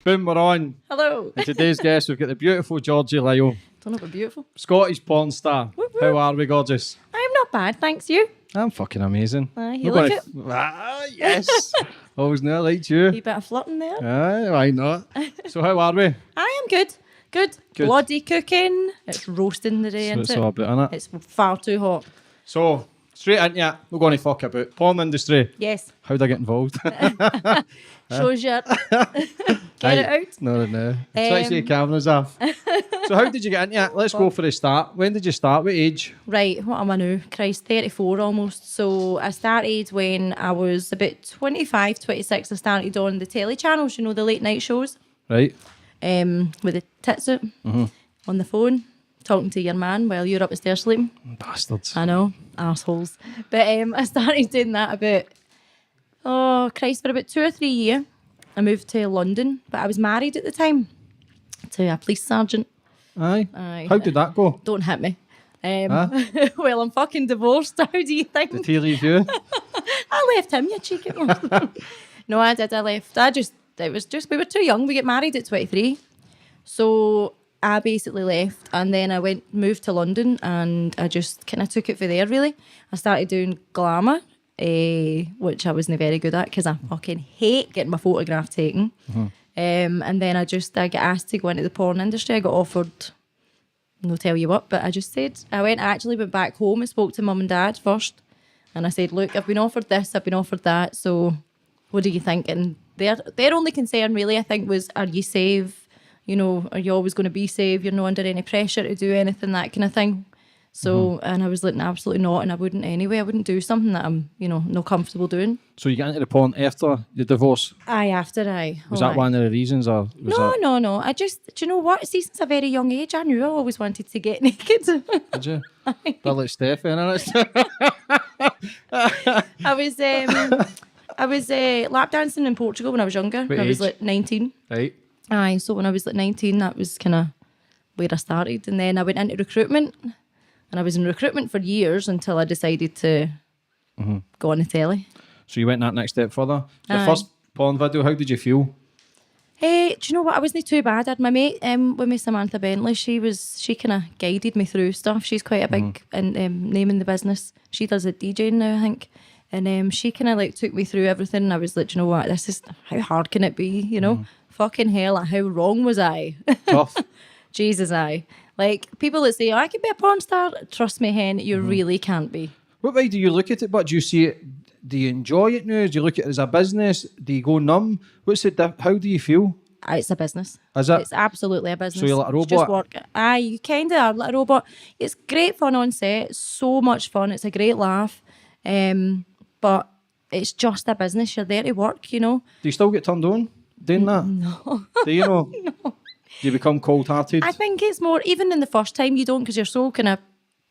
Boom, we're on. Hello. And today's guest, we've got the beautiful Georgie Lyall, Don't know about beautiful. Scottish porn star. Whoop, whoop. How are we, gorgeous? I'm not bad, thanks you. I'm fucking amazing. You We're like gonna yes. Always knew I liked you. A bit of flirting there. Aye, why not? So how are we? I am good. Good. Bloody cooking. It's roasting the day, So isn't it's it? all about, innit? It's far too hot. So, straight into it, we're going to fuck about porn industry. Yes. How'd I get involved? Shows you. Get it out. No. Try to see the cameras off. So how did you get into it? Let's go for the start. When did you start? What age? Right, what am I now? Christ, 34 almost. So I started when I was about 25, 26. I started on the telly channels, you know, the late night shows. Right. With the tits out on the phone, talking to your man while you're upstairs sleeping. Bastards. I know, arseholes. But I started doing that for about 2 or 3 years. I moved to London, but I was married at the time to a police sergeant. Aye. Aye. How did that go? Don't hit me. Well, I'm fucking divorced. How do you think? Did he leave you? I left him, you cheeky one. No, I did. I left. We were too young. We get married at 23. So I basically left, and then I moved to London, and I just kind of took it for there, really. I started doing glamour, which I wasn't very good at because I fucking hate getting my photograph taken. And then I got asked to go into the porn industry. I got offered, no tell you what, but I just said, I actually went back home and spoke to mum and dad first. And I said, look, I've been offered this, I've been offered that, so what do you think? And their only concern really, I think, was, are you safe? You know, are you always going to be safe? You're not under any pressure to do anything, that kind of thing. So, and I was like, absolutely not, and I wouldn't anyway. I wouldn't do something that I'm, not comfortable doing. So you got into the porn after the divorce? Was Was that one of the reasons, or was No. I just, do you know what? See, since a very young age, I knew I always wanted to get naked. Did you? But like Stefan, innit? I was lap dancing in Portugal when I was younger. What I was age? like 19. Right. Aye, so when I was like 19, that was kind of where I started. And then I went into recruitment, and I was in recruitment for years until I decided to go on the telly. So you went that next step further. Your Aye. first porn video, how did you feel? Hey, do you know what? I wasn't too bad. I had my mate with me, Samantha Bentley. She kind of guided me through stuff. She's quite a big name in the business. She does a DJing now, I think. And she kind of like took me through everything. And I was like, do you know what? How hard can it be? You know, fucking hell, like, how wrong was I? Tough. Jesus, I. Like, people that say, I can be a porn star, trust me, hen, you really can't be. What way do you look at it? But do you see it? Do you enjoy it now? Do you look at it as a business? Do you go numb? How do you feel? It's a business. Is it? It's absolutely a business. So you're like a It's just robot? work. Aye, you kind of are like a robot. It's great fun on set. It's so much fun. It's a great laugh. But it's just a business. You're there to work, Do you still get turned on doing that? No. Do you know? No. Do you become cold-hearted? I think it's more, even in the first time, you don't, because you're so kind of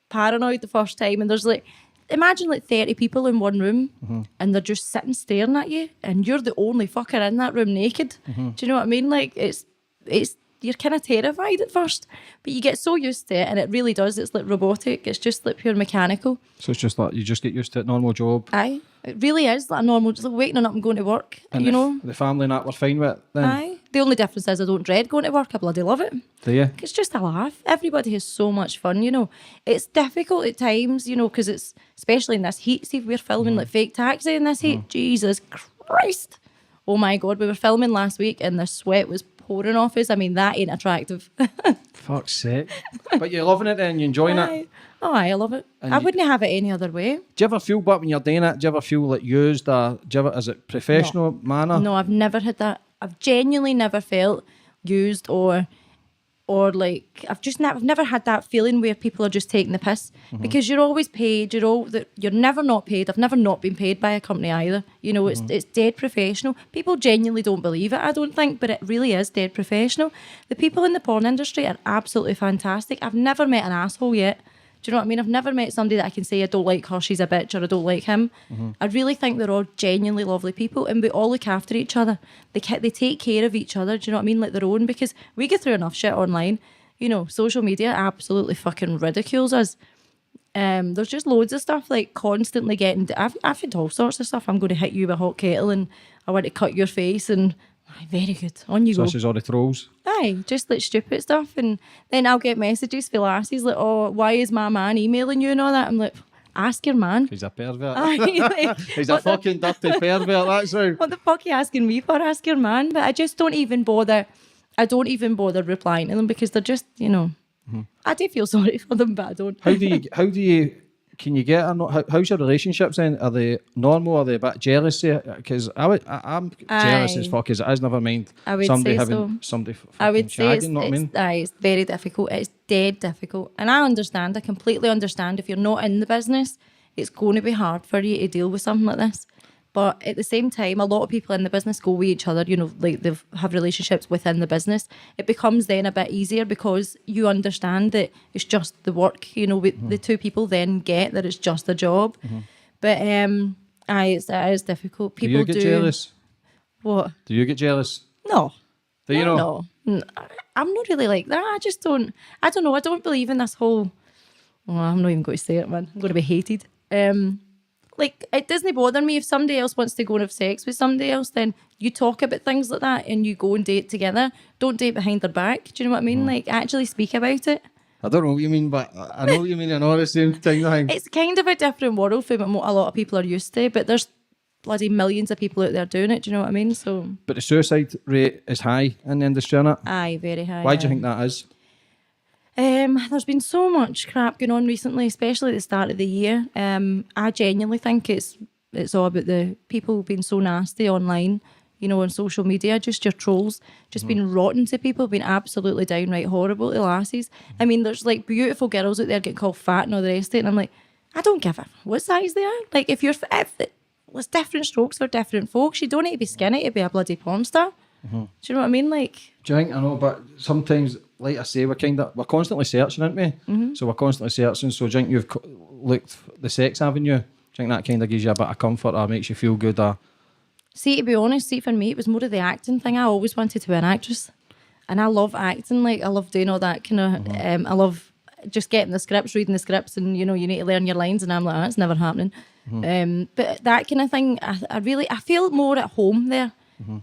paranoid the first time. And there's like, imagine like 30 people in one room and they're just sitting staring at you and you're the only fucker in that room naked. Do you know what I mean? Like, it's you're kind of terrified at first, but you get so used to it, and it really does. It's like robotic. It's just like pure mechanical. So it's just like you just get used to it, normal job. Aye, it really is like a normal, just like waking up and going to work, And the family and that were fine with it then? Aye. The only difference is I don't dread going to work. I bloody love it. Do you? It's just a laugh. Everybody has so much fun, It's difficult at times, because it's, especially in this heat. See, if we're filming like Fake Taxi in this heat, Jesus Christ. Oh my God, we were filming last week and the sweat was pouring off us. I mean, that ain't attractive. Fuck's sake. But you're loving it then, you're enjoying it. Oh, I love it. And I wouldn't have it any other way. Do you ever feel, but when you're doing it, do you ever feel like used, or is it professional manner? No, I've never had that. I've genuinely never felt used or like, I've never had that feeling where people are just taking the piss, because you're always paid. You're never not paid. I've never not been paid by a company either. It's dead professional. People genuinely don't believe it, I don't think, but it really is dead professional. The people in the porn industry are absolutely fantastic. I've never met an asshole yet. Do you know what I mean? I've never met somebody that I can say, I don't like her, she's a bitch, or I don't like him. I really think they're all genuinely lovely people, and we all look after each other. They take care of each other, do you know what I mean? Like their own, because we get through enough shit online. Social media absolutely fucking ridicules us. There's just loads of stuff, like constantly getting... I've had all sorts of stuff. I'm going to hit you with a hot kettle and I want to cut your face, and Aye, very good. On you So go. this is all the trolls. Aye, just like stupid stuff. And then I'll get messages for lasses like, oh, why is my man emailing you and all that? I'm like, ask your man. He's a pervert. Aye, like, He's a fucking dirty pervert, that's right. what the fuck are you asking me for? Ask your man. But I just don't even bother. I don't even bother replying to them because they're just, I do feel sorry for them, but I don't. Can you get, how's your relationships then? Are they normal? Are they a bit jealous? Because I'm jealous as fuck as it is, never mind I would somebody say having so. somebody I fucking would say shagging, know what I mean? it's very difficult. It's dead difficult. And I understand, I completely understand if you're not in the business, it's going to be hard for you to deal with something like this. But at the same time, a lot of people in the business go with each other, like they have relationships within the business. It becomes then a bit easier because you understand that it's just the work, the two people then get that it's just a job. But it is difficult. Do you get jealous? What? Do you get jealous? No. Do you know? No. I'm not really like that. I just don't, I don't know. I don't believe in this whole, I'm not even going to say it, man. I'm going to be hated. Like, it doesn't bother me if somebody else wants to go and have sex with somebody else, then you talk about things like that and you go and date together. Don't date behind their back. Do you know what I mean? Like, actually speak about it. I don't know what you mean, but I know what you mean. I know the same thing. It's kind of a different world from what a lot of people are used to, but there's bloody millions of people out there doing it. Do you know what I mean? So. But the suicide rate is high in the industry, isn't it? Aye, very high. Why do you think that is? There's been so much crap going on recently, especially at the start of the year. I genuinely think it's all about the people being so nasty online, on social media, just your trolls, just being rotten to people, being absolutely downright horrible to lasses. I mean, there's like beautiful girls out there getting called fat and all the rest of it, and I'm like, I don't give a what size they are. Like, if there's different strokes for different folks. You don't need to be skinny to be a bloody porn star. Do you know what I mean? Like, do you think, I know, but sometimes, like I say, we're constantly searching, aren't we? So we're constantly searching. So do you think you've looked the sex avenue? Do you think that kind of gives you a bit of comfort or makes you feel good? Or? See, to be honest, for me, it was more of the acting thing. I always wanted to be an actress. And I love acting. Like, I love doing all that kind of, I love just getting the scripts, reading the scripts, and, you need to learn your lines. And I'm like, that's never happening. But that kind of thing, I feel more at home there.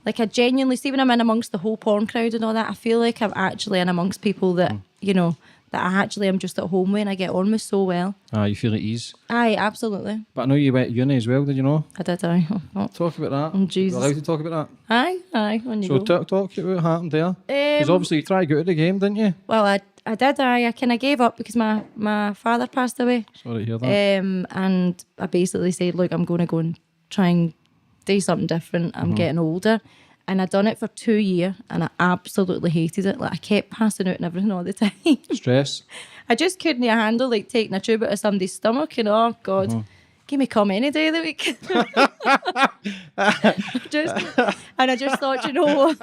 Like, I genuinely, see when I'm in amongst the whole porn crowd and all that, I feel like I'm actually in amongst people that, that I actually am just at home with and I get on with so well. You feel at ease? Aye, absolutely. But I know you went to uni as well, did you know? I did, aye. Talk about that. Oh, Jesus. You're allowed to talk about that? Aye, on you so go. talk about what happened there. Because obviously you tried to get out of the game, didn't you? Well, I did, I kind of gave up because my father passed away. Sorry to hear that. And I basically said, look, I'm going to go and try and do something different. I'm getting older. And I'd done it for 2 years and I absolutely hated it. Like, I kept passing out and everything all the time. Stress. I just couldn't handle like taking a tube out of somebody's stomach and oh God, give me cum any day of the week. I just thought, you know what?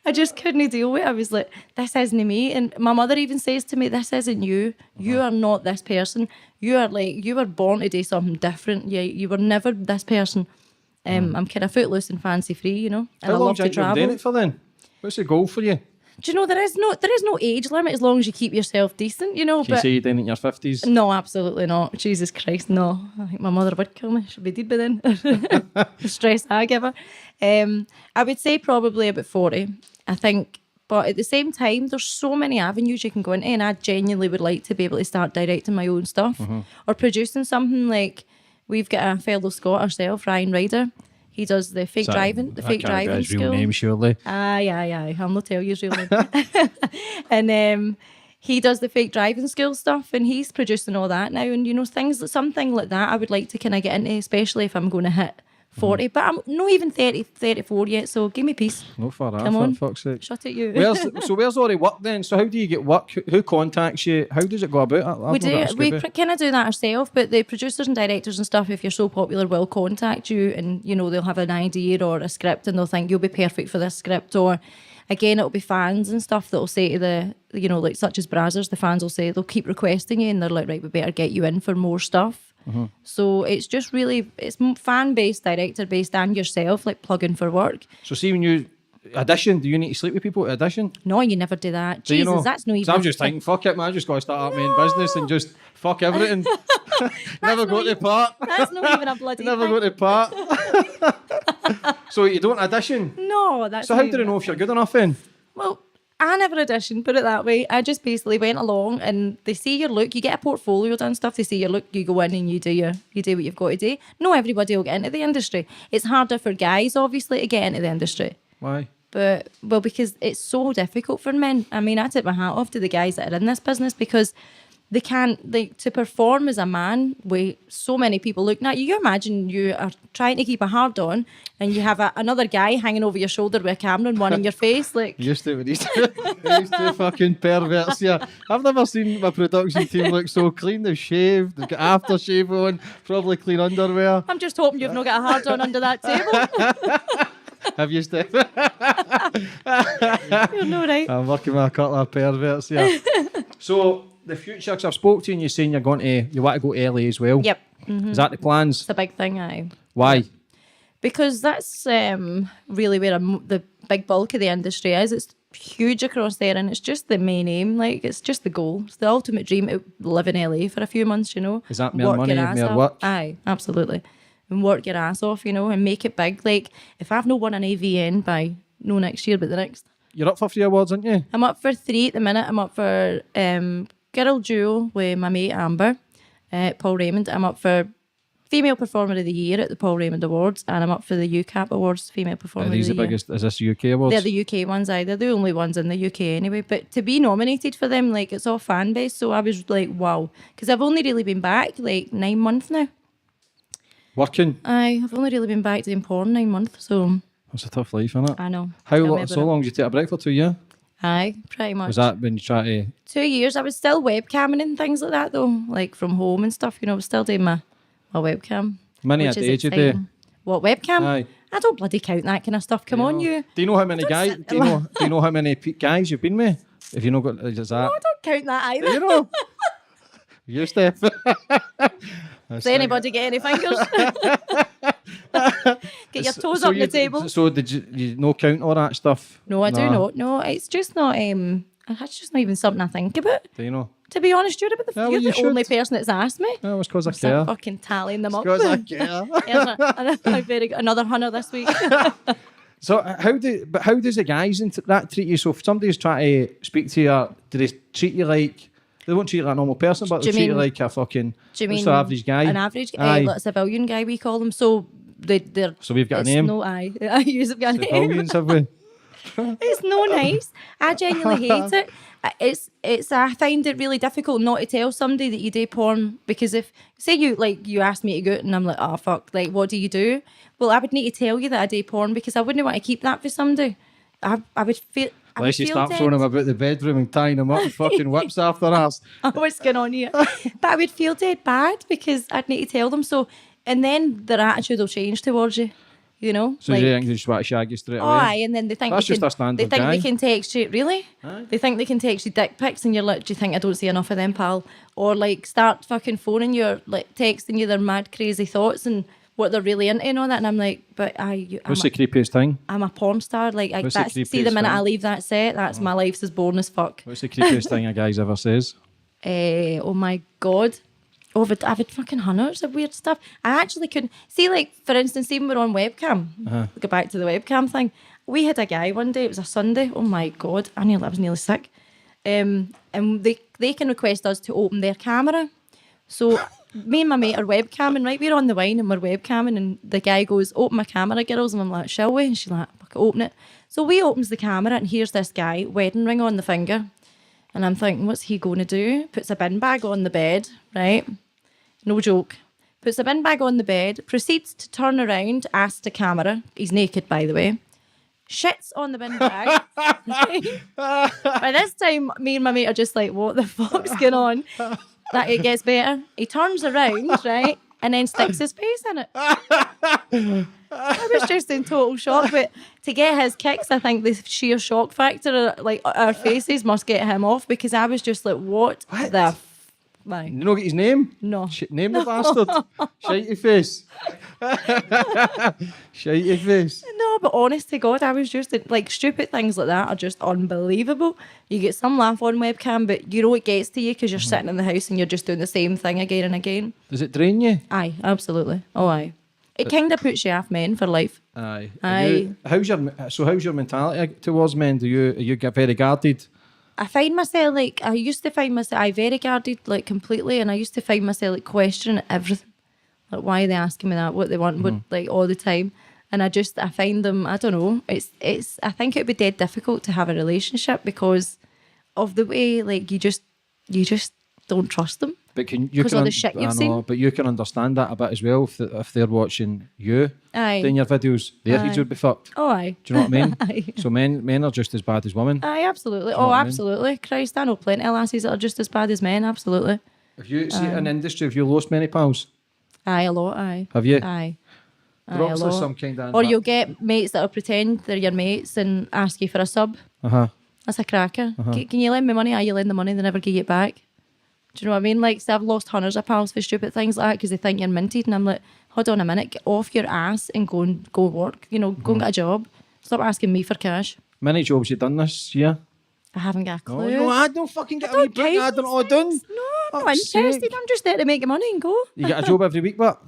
I just couldn't deal with it. I was like, this isn't me. And my mother even says to me, this isn't you. You are not this person. You were born to do something different. You were never this person. I'm kind of footloose and fancy free, and How I long love do you to think you've been travel. doing it for then? What's the goal for you? Do you know there is no age limit as long as you keep yourself decent, Can you say you're doing it in your 50s? No, absolutely not. Jesus Christ, no. I think my mother would kill me. She'd be dead by then. The stress I give her. I would say probably about 40, I think. But at the same time, there's so many avenues you can go into, and I genuinely would like to be able to start directing my own stuff or producing something. Like, we've got a fellow Scot ourselves, Ryan Ryder. He does the fake driving His real school. name, surely. Aye. I'll not tell you his real name. And he does the fake driving school stuff, and he's producing all that now. And something like that I would like to kind of get into, especially if I'm going to hit 40. But I'm not even 30, 34 yet, so give me peace. No far that, Come on. for fuck's sake. Shut it, you. Where's all the work then? So how do you get work? Who contacts you? How does it go about? We kind of do that ourselves, but the producers and directors and stuff, if you're so popular, will contact you, and they'll have an idea or a script, and they'll think you'll be perfect for this script. Or again, it'll be fans and stuff that'll say to the like such as Brazzers, the fans will say they'll keep requesting you, and they're like, right, we better get you in for more stuff. So it's just really, it's fan based, director based, and yourself like plugging for work. So see, when you audition, do you need to sleep with people at audition? No, you never do that. Do Jesus, that's no even. So I'm just thinking, fuck it, man. I just got to start up my own business and just fuck everything. Never go to the part. That's not even a bloody Never thing. go to the part. So you don't audition? No, that's So how not do they even know a if you're thing. good enough then? Well, I never auditioned, put it that way. I just basically went along and they see your look. You get a portfolio done stuff. They see your look. You go in and you do what you've got to do. No, everybody will get into the industry. It's harder for guys, obviously, to get into the industry. Why? But, well, because it's so difficult for men. I mean, I tip my hat off to the guys that are in this business because they can't, like, to perform as a man with so many people looking at you. You imagine you are trying to keep a hard on and you have another guy hanging over your shoulder with a camera and one in your face. Like, You used to with these two fucking perverts here. I've never seen my production team look so clean. They've shaved, they've got aftershave on, probably clean underwear. I'm just hoping you've not got a hard on under that table. Have you, Steph? You're no right. I'm working with a couple of perverts here. So, the future, because I've spoke to you and you're saying you want to go to LA as well. Yep. Is that the plans? It's a big thing, aye. Why? Because that's really where the big bulk of the industry is. It's huge across there and it's just the main aim. Like, it's just the goal. It's the ultimate dream to live in LA for a few months, you know. Is that more Work money, your ass more off. work? Aye, absolutely. And work your ass off, you know, and make it big. Like, if I've not won an AVN by no next year, but the next. You're up for 3 awards, aren't you? I'm up for 3 at the minute. I'm up for Girl Duo with my mate Amber, Paul Raymond. I'm up for Female Performer of the Year at the Paul Raymond Awards, and I'm up for the UCAP Awards, Female Performer Are these of the the biggest? Is this UK awards? Year. They're the UK ones, aye. They're the only ones in the UK anyway. But to be nominated for them, like, it's all fan based. So I was like, wow. Because I've only really been back like 9 months now. Working? Aye, I've only really been back doing porn 9 months, so That's a tough life, isn't it? I know. How Tell me long? about So it. long did you take a break for 2 years? Aye, pretty much. Was that when you try to? 2 years. I was still webcamming and things like that though, like from home and stuff. You know, I was still doing my webcam. Many a which is day you do. exciting. What, webcam? Aye. I don't bloody count that kind of stuff. Come on, you. Do you know how many guys? sit Do you know how many guys you've been with? If you know, got is that? No, I don't count that either. Do you know? You, Steph. Does anybody get any fingers? Get your toes up the table. So did you no count all that stuff? No, I do not. No, it's just not. It's just not even something I think about. Do you know? To be honest, you're well, the only person that's asked me. No, it's because I So care. I'm fucking tallying them up. Because I care. Here's another hunter this week. So how does the guys that treat you? So if somebody's trying to speak to you, do they treat you like? They won't treat you like a normal person, but they treat you like a fucking. Do you mean what's the average guy? An average guy, like a civilian guy, we call them. So they're. So we've got a name. No, I use have got a name. Civilians, have we? It's no nice. I genuinely hate it. I find it really difficult not to tell somebody that you do porn, because if say you asked me to go out and I'm like, oh fuck, like what do you do? Well, I would need to tell you that I do porn because I wouldn't want to keep that for somebody. I would feel. Unless you start throwing them about the bedroom and tying them up with fucking whips after us. What's going on here? But I would feel dead bad because I'd need to tell them so, and then their attitude will change towards you. You know, so you think they just want to shag you straight away? Aye, and then they think that's they just can, a standard they think guy. they can text you. Really? Aye. They think they can text you dick pics, and you're like, do you think I don't see enough of them, pal? Or like start fucking phoning you, or like texting you their mad crazy thoughts and what they're really into and all that. And I'm like, but What's the creepiest thing? I'm a porn star. Like What's the that's see the creepiest minute thing? I leave that set, that's my life's as boring as fuck. What's the creepiest thing a guy's ever says? Oh my god. Oh, I've had fucking hundreds of weird stuff. I actually couldn't see, like, for instance, even we're on webcam. Go back to the webcam thing. We had a guy one day, it was a Sunday. Oh my god, I was nearly sick. And they can request us to open their camera. So me and my mate are webcamming, right? We're on the wine and we're webcamming, and the guy goes, open my camera, girls. And I'm like, shall we? And she's like, fuck it, open it. So we opens the camera, and here's this guy, wedding ring on the finger. And I'm thinking, what's he going to do? Puts a bin bag on the bed, right? No joke. Puts a bin bag on the bed, proceeds to turn around, asks the camera, he's naked by the way, shits on the bin bag. By this time, me and my mate are just like, what the fuck's going on? That it gets better. He turns around, right, and then sticks his face in it. I was just in total shock, but to get his kicks, I think the sheer shock factor, like our faces, must get him off, because I was just like, what? The man. You know get his name? No. Name the bastard. Shitey face. Shitey face. No, but honest to God, I was just like, stupid things like that are just unbelievable. You get some laugh on webcam, but you know it gets to you because you're sitting in the house and you're just doing the same thing again and again. Does it drain you? Aye, absolutely. Oh, aye. It kind of puts you off men for life. Aye. Aye. How's your mentality towards men? Are you get very guarded? I find myself like, I used to find myself, I very guarded like completely, and I used to find myself like questioning everything. Like, why are they asking me that? What they want, what, like all the time. And I find them, I don't know, I think it would be dead difficult to have a relationship because of the way, like, you just don't trust them. But because of the shit you've seen. But you can understand that a bit as well if they're watching you doing your videos. Their heads would be fucked. Oh, aye. Do you know what I mean? Aye. So men are just as bad as women. Aye, absolutely. Do you know what I mean? Absolutely. Christ, I know plenty of lassies that are just as bad as men, absolutely. Have you see in the industry, have you lost many pals? Aye, a lot, aye. Have you? Aye. There Aye, obviously a lot. some kind of... Or you'll get mates that'll pretend they're your mates and ask you for a sub. Uh-huh. That's a cracker. Can you lend me money? Aye, you lend the money, they never give it back. Do you know what I mean? Like, so I've lost hundreds of pals for stupid things like that because they think you're minted, and I'm like, hold on a minute, get off your ass and go work. You know, go and get a job. Stop asking me for cash. Many jobs you done this year? I haven't got a clue. No, I don't fucking get a wee book. I don't know what I'm doing. No, I'm not interested. I'm just there to make money and go. You get a job every week, but...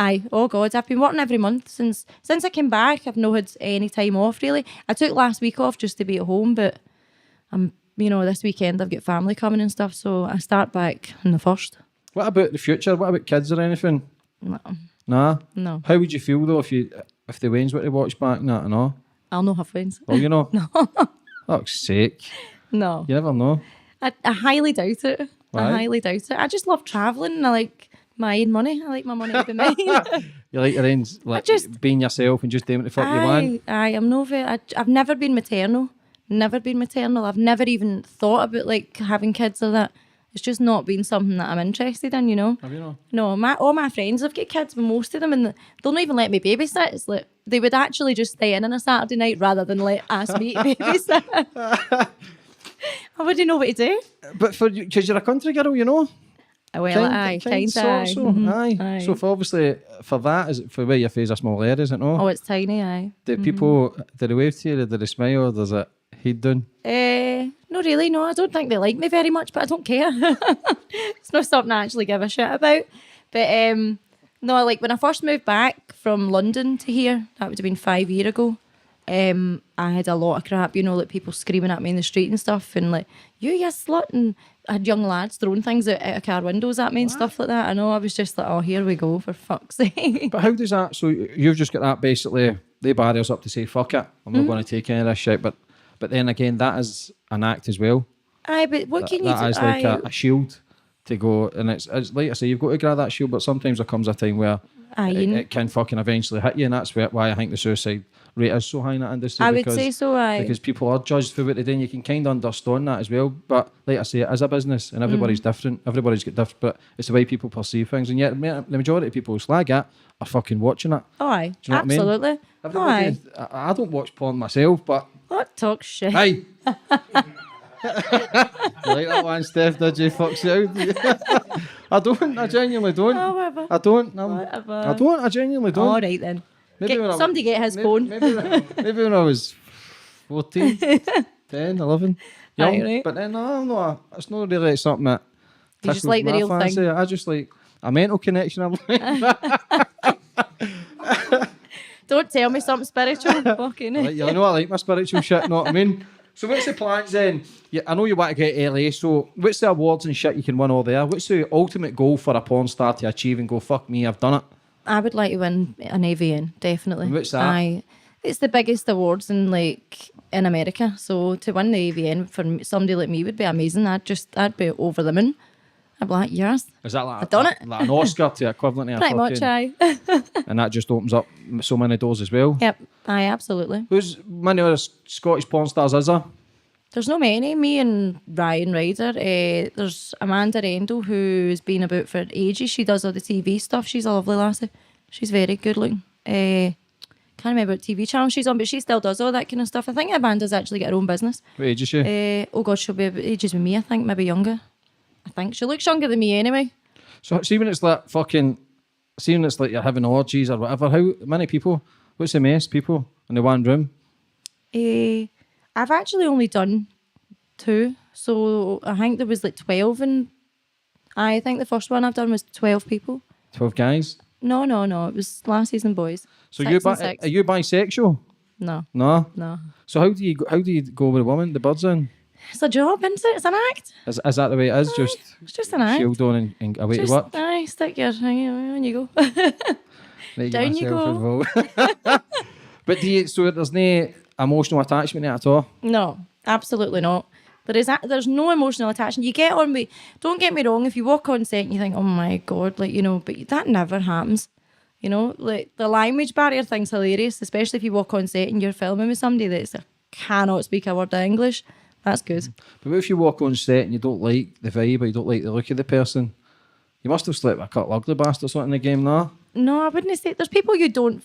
Aye, oh God, I've been working every month since I came back. I've not had any time off really. I took last week off just to be at home, but this weekend I've got family coming and stuff, so I start back on the 1st. What about the future? What about kids or anything? No. Nah? No. How would you feel though if the Wayne's were to watch back and that and all? I'll not have friends. Well, you know. No. Fuck's sake. No. You never know. I highly doubt it. Why? I highly doubt it. I just love travelling and I like my own money. I like my money to be mine. You like your own, like being yourself and just doing what the fuck you want? Aye, I'm no very... I've never been maternal. Never been maternal. I've never even thought about like having kids or that. It's just not been something that I'm interested in, you know. Have you not? No, all my friends have got kids, but most of them, and they'll not even let me babysit. It's like they would actually just stay in on a Saturday night rather than ask me to babysit. I wouldn't know what to do. But because you're a country girl, you know. Well, aye, kind of. Aye. So for that, is it for where your face a small area, is it no? Oh, it's tiny, aye. Do people, do they wave to you, do they smile, or does it head down? No, really, no. I don't think they like me very much, but I don't care. It's not something I actually give a shit about. But no, like when I first moved back from London to here, that would have been 5 years ago. I had a lot of crap, like people screaming at me in the street and stuff, and like, you slut, and I had young lads throwing things out of car windows at me and stuff like that. I know, I was just like, oh, here we go, for fuck's sake. But how does that, so you've just got that basically, the barriers up to say, fuck it, I'm not going to take any of this shit, but then again, that is an act as well. Aye, but what can you do? That is like a shield to go, and it's like I say, you've got to grab that shield, but sometimes there comes a time where it can fucking eventually hit you, and that's why I think the suicide rate is so high in that industry. I would say so, aye. Because people are judged for what they do, and you can kind of understand that as well. But like I say, it is a business, and everybody's different. Everybody's got different, but it's the way people perceive things. And yet, the majority of people who slag it are fucking watching it. Oh, aye. Do you know Absolutely. What I mean? I don't watch porn myself, but... What talk shit? Hey! You like that one, Steph? Did you fuck out? I don't. I genuinely don't. Oh, whatever. I don't. Whatever. I don't. I genuinely don't. All right then. Somebody get his phone. Maybe when I was 14, 10, 11. Young. Aye, right. But then, no, it's not really something that You just like the tickles my real fancy. thing. I just like a mental connection. Don't tell me something spiritual. Fucking You know I like my spiritual shit, know what I mean? So what's the plans then? I know you want to get to LA, so what's the awards and shit you can win all there? What's the ultimate goal for a porn star to achieve and go, fuck me, I've done it? I would like to win an AVN, definitely. And what's that? It's the biggest awards in America. So to win the AVN for somebody like me would be amazing. I'd be over the moon. I'd be like, yes. Is that like, I've done it. Like an Oscar to equivalent to a Pretty much, fucking... aye. And that just opens up so many doors as well. Yep, aye, absolutely. Who's many other Scottish porn stars is there? There's no many. Me and Ryan Ryder. There's Amanda Rendell, who's been about for ages. She does all the TV stuff. She's a lovely lassie. She's very good looking. Can't remember what TV channel she's on, but she still does all that kind of stuff. I think Amanda's actually got her own business. What age is she? Oh God, she'll be about ages with me, I think, maybe younger. I think she looks younger than me anyway. So see when it's like you're having orgies or whatever, how many people, what's the most people in the one room? I've actually only done 2. So I think there was 12 and I think the first one I've done was 12 people. 12 guys? No. It was lassies and boys. So 6 and 6. are you bisexual? No. No. So how do you go with a woman? The birds in. It's a job, isn't it? It's an act. Is that the way it is? Just It's just an act. shield on and away Just, to work. aye, stick your on you go. Right, Down you myself go. involved. But so there's no emotional attachment there at all? No, absolutely not. There's no emotional attachment. You get on with. Don't get me wrong. If you walk on set and you think, oh my god, like but that never happens. Like the language barrier thing's hilarious, especially if you walk on set and you're filming with somebody that cannot speak a word of English. That's good. But what if you walk on set and you don't like the vibe or you don't like the look of the person? You must have slept with a couple ugly bastards in the game, no? No, I wouldn't say. There's people you don't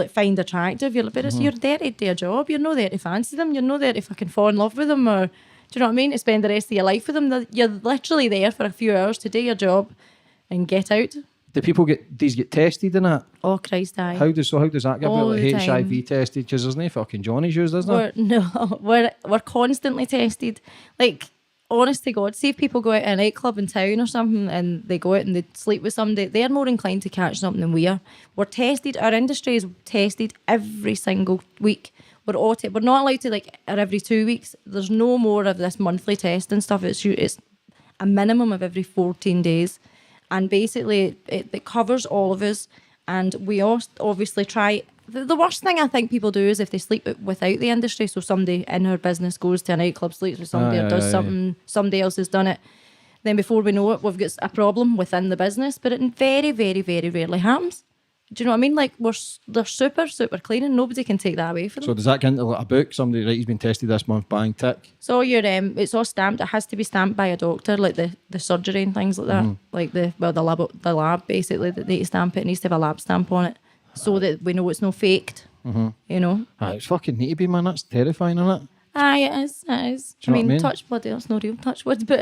find attractive. You're there to do a job. You're not there to fancy them. You're not there to fucking fall in love with them, or do you know what I mean? To spend the rest of your life with them. You're literally there for a few hours to do your job and get out. Do people get tested in that? Oh Christ, aye. How does that get All about the HIV time. tested? Because there's no fucking Johnny's used, is there? We're constantly tested. Like, honest to God, see if people go out to a nightclub in town or something and they go out and they sleep with somebody, they're more inclined to catch something than we are. We're tested. Our industry is tested every single week. We're not allowed to every 2 weeks. There's no more of this monthly test and stuff. It's a minimum of every 14 days. And basically, it covers all of us. And we all obviously try. The worst thing I think people do is if they sleep without the industry. So somebody in our business goes to a nightclub, sleeps with somebody, or does something, somebody else has done it. Then before we know it, we've got a problem within the business. But it very, very, very rarely happens. Do you know what I mean? Like, they're super, super clean and nobody can take that away from them. So does that get into a book? Somebody, right, he's been tested this month, bang, tick. So it's all stamped. It has to be stamped by a doctor, like the surgery and things like that. Like the lab basically, that they stamp it. It needs to have a lab stamp on it so that we know it's not faked. It's fucking need to be, man. That's terrifying, isn't it? Aye, it is. Do you know what I mean? Touch wood. It's no real touch wood, but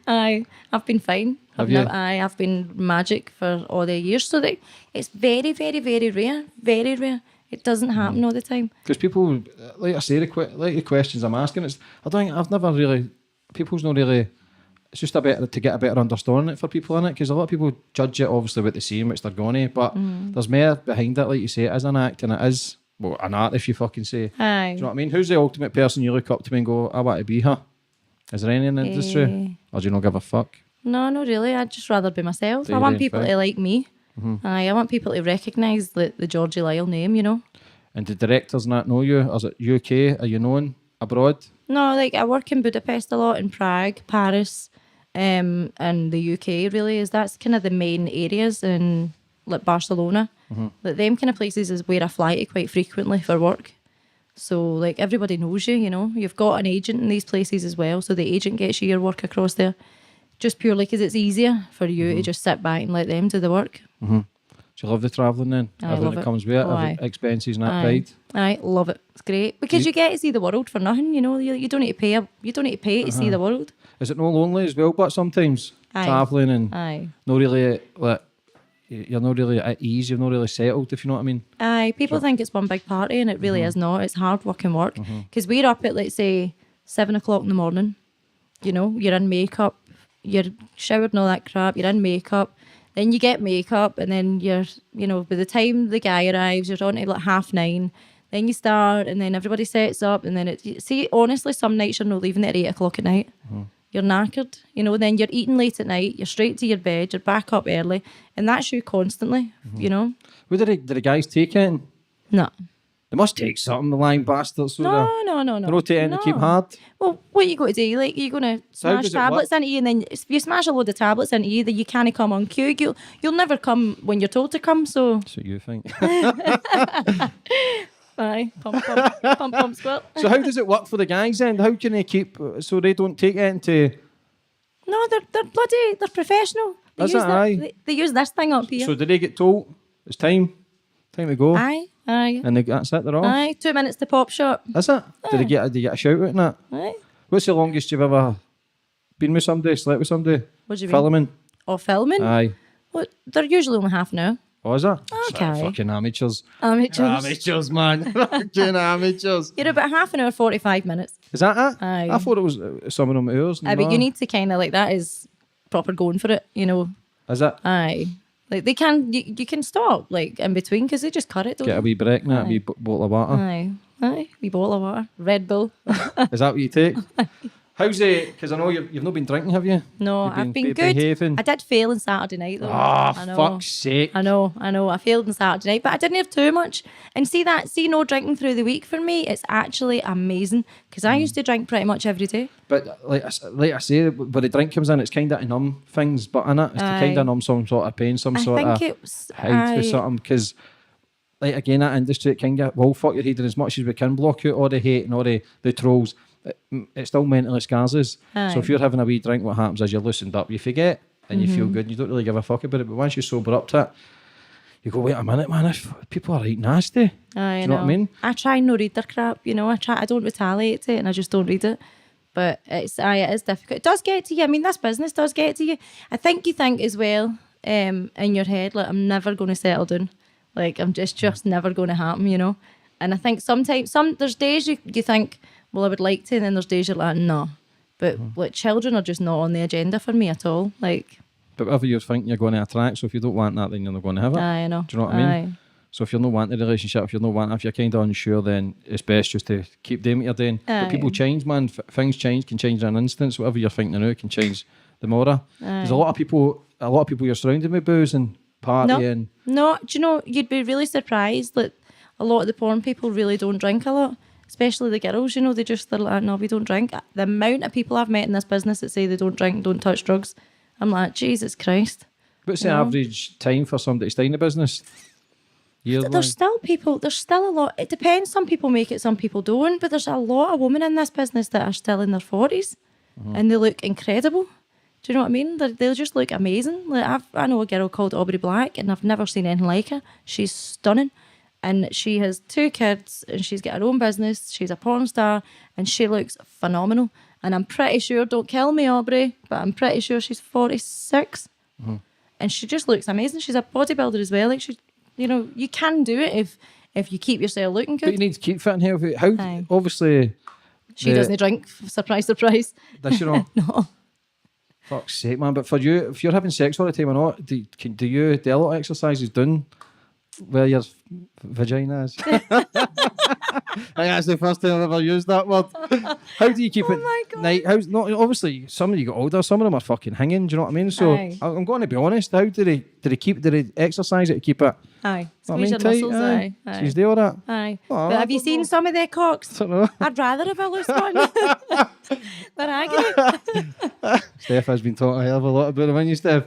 aye, I've been fine. I've been magic for all the years. So that it's very, very, very rare. Very rare. It doesn't happen all the time. Because people, like I say, the questions I'm asking, I've never really, people's not really. It's just to get a better understanding for people in it, because a lot of people judge it obviously what they see and which they're going to, but there's more behind it. Like you say, it is an act, and it is an art, if you fucking say. Aye. Do you know what I mean? Who's the ultimate person you look up to and go, I want to be her? Is there any in the industry? Or do you not give a fuck? No, not really. I'd just rather be myself. Do I your want own people thing. to like me. Aye, I want people to recognise the Georgie Lyall name, And the directors not know you? Is it UK? Are you known abroad? No, I work in Budapest a lot, in Prague, Paris, and the UK really that's kind of the main areas, in Barcelona. Like them kind of places is where I fly to quite frequently for work. So everybody knows you, You've got an agent in these places as well, so the agent gets you your work across there. Just purely because it's easier for you to just sit back and let them do the work. Do you love the travelling then? I Everything love that it. comes with it, Aye. expenses and that Aye. paid. I love it. It's great because you get to see the world for nothing. You don't need to pay. You don't need to pay to see the world. Is it not lonely as well? But sometimes Aye. travelling and Aye. not really you're not really at ease. You're not really settled, if you know what I mean. Aye. People think it's one big party, and it really is not. It's hard working work because we're up at let's say 7 o'clock in the morning. You're in makeup, you're showered and all that crap. You're in makeup. Then you get makeup, and then you're, by the time the guy arrives, you're on to 9:30. Then you start, and then everybody sets up, and then honestly, some nights you're not leaving at 8 o'clock at night. You're knackered, then you're eating late at night, you're straight to your bed, you're back up early, and that's you constantly, What did the guys take it? No. They must take something, the lying bastards. So No. they're not taking it to keep hard. Well, what you got to do? You're going to So how smash does it tablets into you, and then if you smash a load of tablets into you, then you can't come on cue. You'll never come when you're told to come, so... That's what you think. Aye, pump, squirt. So how does it work for the guys then? How can they keep, so they don't take it into... No, they're professional. Is it? Aye. They use this thing up here. So do they get told, it's time to go? Aye. And that's it, they're off? Aye, 2 minutes to pop shop. Is it? Do they get a shout out in that? Aye. What's the longest you've ever been with somebody, slept with somebody? What do you mean? Filming? Or filming? Aye. Well, they're usually only half an hour. Oh, is it? Okay. Fucking amateurs. Amateurs. Man. Fucking amateurs. You're about half an hour, 45 minutes. Is that it? Aye. I thought it was some of them hours. Aye, but you need to kind of that is proper going for it, Is it? Aye. Like they can, you can stop like in between because they just cut it. Don't Get a wee break now, a wee bottle of water. Aye, wee bottle of water, Red Bull. Is that what you take? How's it? Because I know you've not been drinking, have you? No, You've I've been good. behaving. I did fail on Saturday night though. Ah, I know. fuck's sake. I know. I failed on Saturday night, but I didn't have too much. And see no drinking through the week for me, it's actually amazing because I used to drink pretty much every day. But like I say, when the drink comes in, it's kind of to numb things, but in it, it's to kind of numb some sort of pain, some sort of hide for something. Because, like again, that industry, it kind of will fuck your head, and as much as we can block out all the hate and all the trolls, it still mentally scars us. So if you're having a wee drink, what happens is you're loosened up, you forget, and you feel good, and you don't really give a fuck about it. But once you sober up to it, you go, wait a minute, man, if people are right nasty. Do you know what I mean? I try and no read their crap, you know. I don't retaliate to it, and I just don't read it. But it is difficult. It does get to you. I mean, this business does get to you. I think you think as well, in your head, like, I'm never going to settle down. Like, I'm just never going to happen, you know. And I think sometimes, there's days you think, well, I would like to, and then there's days you're like, no. But like, children are just not on the agenda for me at all. Like, but whatever you think you're going to attract, so if you don't want that, then you're not going to have it. I know. Do you know what I mean? So if you're not wanting the relationship, if you're kind of unsure, then it's best just to keep doing what you're doing. But people change, man. Things change, can change in an instant. So whatever you're thinking now can change tomorrow. There's a lot of people you're surrounded with booze and partying. No, do you know, you'd be really surprised that a lot of the porn people really don't drink a lot. Especially the girls, you know, they're like, no, we don't drink. The amount of people I've met in this business that say they don't drink, don't touch drugs, I'm like, Jesus Christ. What's the average time for somebody to stay in the business? There's still a lot. It depends. Some people make it, some people don't. But there's a lot of women in this business that are still in their 40s and they look incredible. Do you know what I mean? They'll just look amazing. Like I know a girl called Aubrey Black, and I've never seen anything like her. She's stunning. And she has 2 kids, and she's got her own business. She's a porn star, and she looks phenomenal. And I'm pretty sure, don't kill me, Aubrey, but I'm pretty sure she's 46. And she just looks amazing. She's a bodybuilder as well. Like, she, you know, you can do it if you keep yourself looking good. But you need to keep fit and healthy. How? Obviously, she doesn't drink. Surprise, surprise. Does she not? No. Fuck's sake, man. But for you, if you're having sex all the time or not, do you do a lot of exercises done where your vagina is? I think that's the first time I've ever used that word. How do you keep it? My God. How's not obviously some of you got older, some of them are fucking hanging, do you know what I mean? So I'm going to be honest, how do they exercise it to keep it? Squeeze your muscles, aye. She's there all that. But have you seen some of their cocks? I don't know. I'd rather have a loose one than agony. Steph has been talking a hell of a lot about it, haven't you, Steph?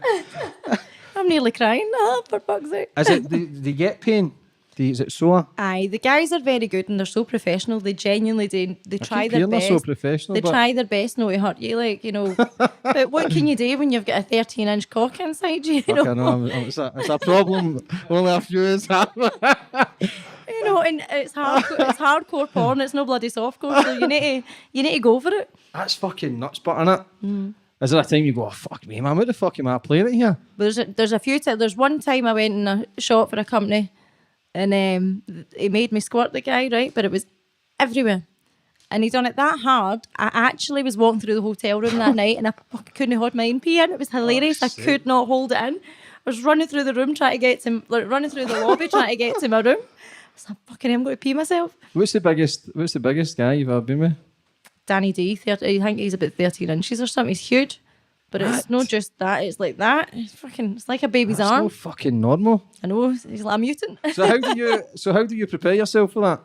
I'm nearly crying. For fuck's sake. Is it, do you get pain? Is it sore? Aye, the guys are very good and they're so professional. They genuinely do. They try their best. They're so professional. They try their best not to hurt you, like, you know. But what can you do when you've got a 13-inch cock inside you? You know? I know, it's a problem. Only a few is happening. You know, and it's hardcore porn. It's no bloody softcore. So you need to go for it. That's fucking nuts, but innit? Is there a time you go, oh, fuck me, man, what the fuck am I playing it here? There's a few times. There's one time I went in a shop for a company, and he made me squirt the guy, right? But it was everywhere. And he done it that hard. I actually was walking through the hotel room that night and I fucking couldn't hold my own pee in. It was hilarious. I could not hold it in. I was running through the room trying to get to, running through the lobby trying to get to my room. I was like, fucking, I'm going to pee myself. What's the biggest guy you've ever been with? Danny D. I think he's about 13 inches or something. He's huge. But it's not just that, it's like that. It's like a baby's arm. That's so fucking normal. I know, he's like a mutant. So how do you prepare yourself for that?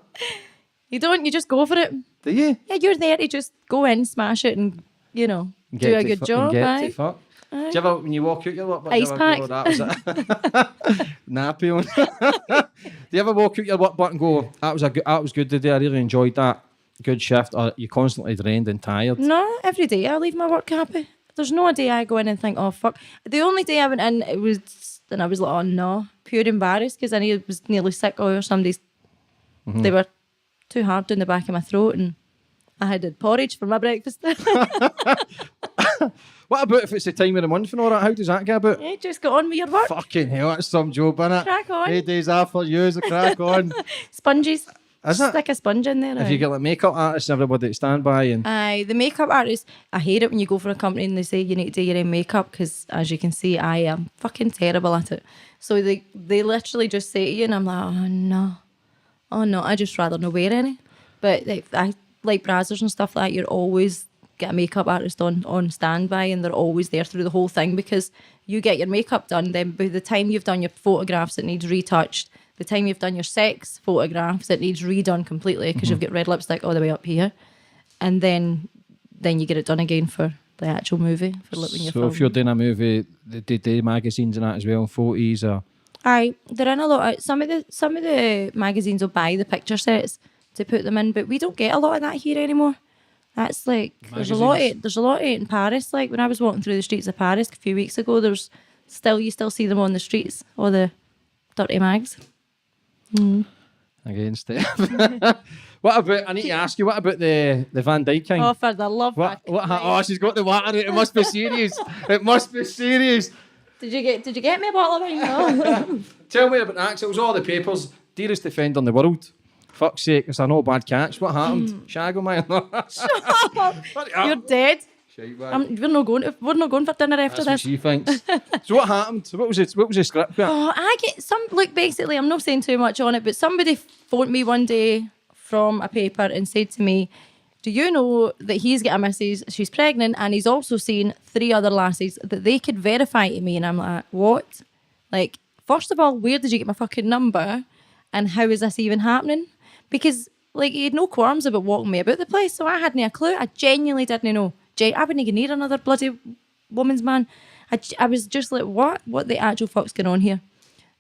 You don't, you just go for it. Do you? Yeah, you're there to just go in, smash it and, you know, do a good job. Get to fuck. Do you ever, when you walk out your work, ice pack? Go, that was it. Nappy on. Do you ever walk out your work and go, that was good today, I really enjoyed that. Good shift, or you constantly drained and tired? No, every day I leave my work happy. There's no day I go in and think, oh fuck. The only day I went in, I was like, oh no, pure embarrassed because I was nearly sick or somebody's. They were too hard down the back of my throat and I had porridge for my breakfast. What about if it's the time of the month and all that? How does that get about? Yeah, just get on with your work. Fucking hell, that's some job, innit? Crack on. 8 days after you, so crack on. Sponges. Is it? Stick a sponge in there. If you get like makeup artists and everybody to stand by and Aye, the makeup artist, I hate it when you go for a company and they say you need to do your own makeup because, as you can see, I am fucking terrible at it. So they literally just say to you and I'm like, oh no, I just rather not wear any. But I like Brazzers and stuff like that, you're always get a makeup artist on standby and they're always there through the whole thing because you get your makeup done, then by the time you've done your photographs it needs retouched, the time you've done your sex photographs it needs redone completely because you've got red lipstick all the way up here, and then you get it done again for the actual movie for like when you're so filming. if you're doing a movie, they do magazines and that as well, photos or Aye, they're in a lot of some of the magazines will buy the picture sets to put them in, but we don't get a lot of that here anymore. That's like there's a lot of it in Paris. Like when I was walking through the streets of Paris a few weeks ago, you still see them on the streets, all the dirty mags. again, Steph. What about? I need to ask you. What about the Van Dyke King? Oh, for the love of Oh, she's got the water. It must be serious. It must be serious. Did you get me a bottle of wine? No. Tell me about that. It was all the papers. Dearest defender in the world. Fuck's sake, it's a not bad catch. What happened? Shag man. Shut up. You're dead. Shite, man. We're not going for dinner after That's what this. she thinks. So what happened? What was the script? Oh, I get some. Look, basically, I'm not saying too much on it, but somebody phoned me one day from a paper and said to me, "Do you know that he's got a missus? She's pregnant, and he's also seen 3 other lassies that they could verify to me." And I'm like, "What? Like, first of all, where did you get my fucking number? And how is this even happening?" Because like he had no qualms about walking me about the place, so I hadn't a clue. I genuinely didn't know. I wouldn't even need another bloody woman's man. I was just like, what the actual fuck's going on here?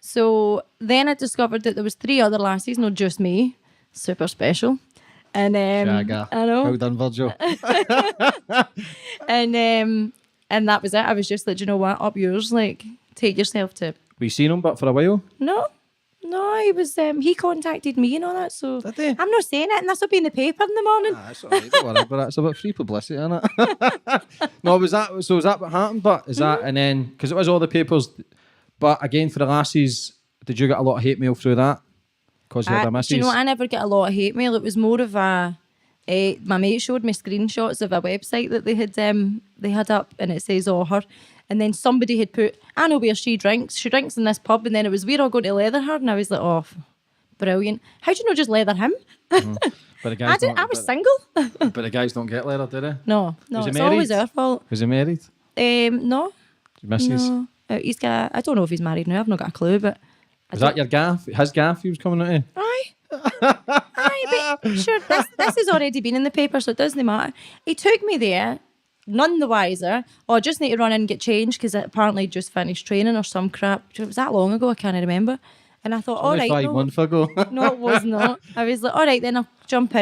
So then I discovered that there was 3 other lassies, not just me. Super special. And Shagger. I know. Well done, Virgil. And that was it. I was just like, do you know what? Up yours. Like, take yourself to. We seen him, but for a while. No, he was. He contacted me and all that. So Did he? I'm not saying it, and this will be in the paper in the morning. That's all right. Don't worry about it. It's about free publicity, isn't it? No, was that what happened? But is that and then because it was all the papers. But again, for the lassies, did you get a lot of hate mail through that? Because you had a missus. Do you know what? I never get a lot of hate mail. It was more of a. My mate showed me screenshots of a website that they had up, and it says, "Oh, her." And then somebody had put, "I know where she drinks. She drinks in this pub." And then it was, "We're all going to leather her." And I was like, "Oh, brilliant. How do you not just leather him?" But the guys I was single. But the guys don't get leather, do they? No, Was he it's married? always our fault. Was he married? No. Missus? No. He's got, I don't know if he's married now. I've not got a clue, but. Was that your gaff? His gaff he was coming out of? Aye, but sure, this has already been in the paper, so it doesn't matter. He took me there, none the wiser. Oh, I just need to run in and get changed because apparently just finished training or some crap. It was that long ago, I can't remember. And I thought, all right, 5 months ago. no, it was not. I was like, all right, then I'll jumped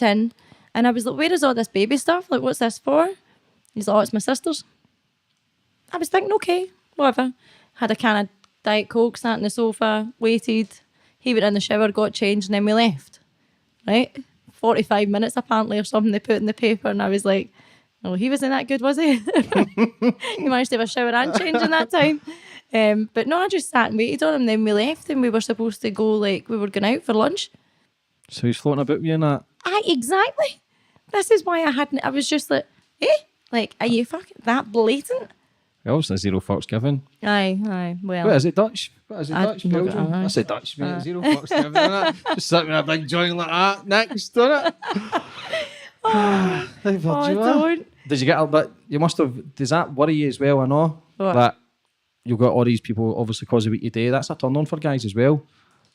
in, and I was like, where is all this baby stuff? Like, what's this for? He's like, oh, it's my sister's. I was thinking, okay, whatever. Had a can of Diet Coke, sat on the sofa, waited. He went in the shower, got changed, and then we left. Right? 45 minutes apparently or something they put in the paper, and I was like, oh, he wasn't that good, was he? He managed to have a shower and change in that time. But no, I just sat and waited on him, then we left, and we were supposed to go, like, we were going out for lunch. So he's floating about you and that? Aye, exactly. This is why I was just like, like, are you fucking that blatant? Obviously, 0 fucks given. Aye, well. What is it, Dutch? What is it, Dutch? no, Belgium? aye. I say Dutch, mate. 0 fucks given. Innit? Just sitting with a big joint like that next, doesn't it? Don't. Did you get a bit? You must have. Does that worry you as well? I know What? that you've got all these people, obviously, because of what you do. That's a turn on for guys as well,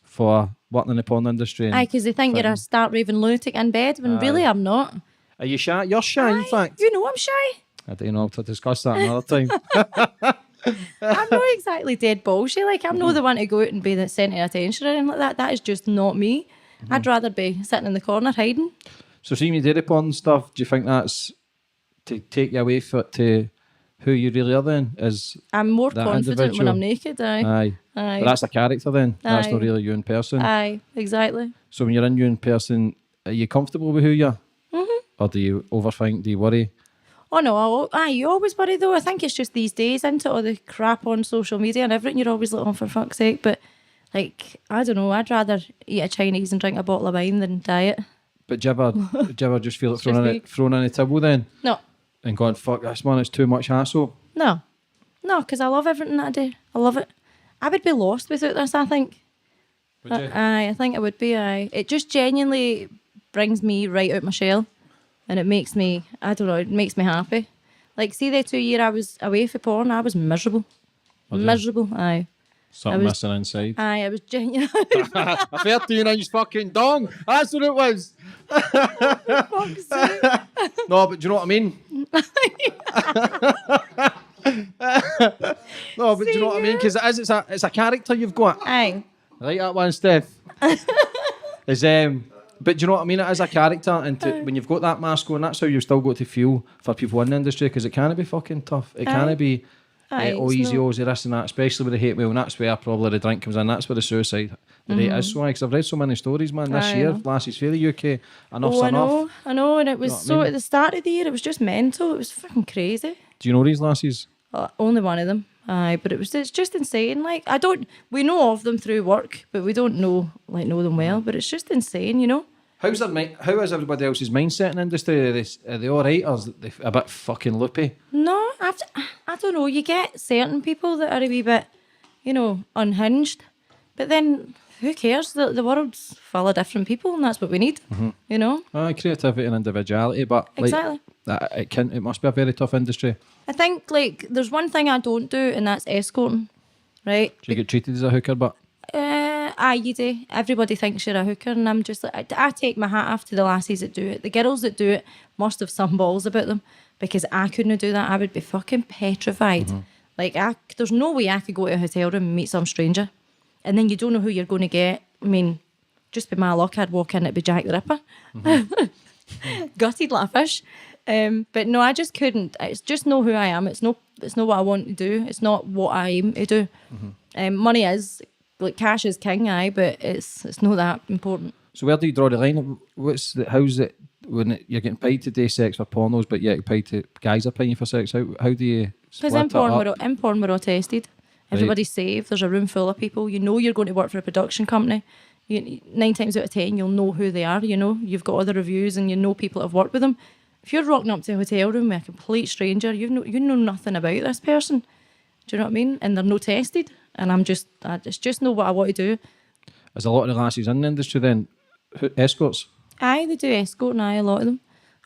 for working in the porn industry. And Aye, because they think you're a start raving lunatic in bed, when really I'm not. Are you shy? You're shy, in fact. You know I'm shy. I don't know. To discuss that another time. I'm not exactly dead bullshit. Like, I'm not the one to go out and be the centre of attention or anything like that. That is just not me. I'd rather be sitting in the corner hiding. So, seeing you do the porn stuff, do you think that's to take you away to who you really are then? I'm more that confident when individual? I'm naked. Aye. But that's a character then. That's Aye. not really you in person. Aye, exactly. So when you're in you in person, are you comfortable with who you are? Or do you overthink? Do you worry? Oh no, you always worry though. I think it's just these days into all the crap on social media and everything. You're always like, oh, for fuck's sake. But Like, I don't know, I'd rather eat a Chinese and drink a bottle of wine than diet. But do you ever just feel it just me. thrown in the table then? No. And going, fuck this man, it's too much hassle? No, because I love everything that I do. I love it. I would be lost without this, I think. Would you? I think I would be. It just genuinely brings me right out my shell. And it makes me, I don't know, it makes me happy. Like, see the 2 year I was away for porn, I was miserable. Miserable, aye. Something missing inside. Aye, I was genuine. A 13-inch fucking dong. That's what it was. Fuck's sake. No, but do you know what I mean? No, but do you know what I mean? Because it's a character you've got. Aye. Like that one, Steph. But do you know what I mean? It is a character, and when you've got that mask on, that's how you've still got to feel for people in the industry, because it can be fucking tough. It can be easy, this and that, especially with the hate mail, and that's where probably the drink comes in. That's where the suicide rate is so high, because I've read so many stories, man, this year, lassies for the UK, enough's enough. I know, and it was at the start of the year, it was just mental, it was fucking crazy. Do you know these lassies? Only one of them, aye, but it's just insane. Like, we know of them through work, but we don't know them well, but it's just insane, you know? How is everybody else's mindset in the industry? Are they all right, or is they a bit fucking loopy? No, I don't know. You get certain people that are a wee bit, you know, unhinged, but then who cares? The world's full of different people, and that's what we need, you know? Creativity and individuality, but exactly. It must be a very tough industry. I think, like, there's one thing I don't do, and that's escorting, right? Do you get treated as a hooker, but? Aye, you do. Everybody thinks you're a hooker, and I'm just like, I take my hat off to the lassies that do it. The girls that do it must have some balls about them, because I couldn't do that. I would be fucking petrified. Like, there's no way I could go to a hotel room and meet some stranger, and then you don't know who you're going to get. I mean, just by my luck, I'd walk in, it'd be Jack the Ripper. Gutted like a fish. But no, I just couldn't. It's just know who I am. It's not what I want to do. It's not what I aim to do. Money is, like, cash is king, aye, but it's not that important. So where do you draw the line? How's it when you're getting paid to do sex for pornos, but yet paid to guys are paying you for sex? How do you? Because in porn we're all tested. Everybody's safe. There's a room full of people. You know you're going to work for a production company. 9 times out of 10, you'll know who they are. You know, you've got other reviews, and you know people have worked with them. If you're rocking up to a hotel room with a complete stranger, you know nothing about this person. Do you know what I mean? And they're no tested. And it's just not what I want to do. There's a lot of the lassies in the industry then, escorts? Aye, they do escort, and a lot of them.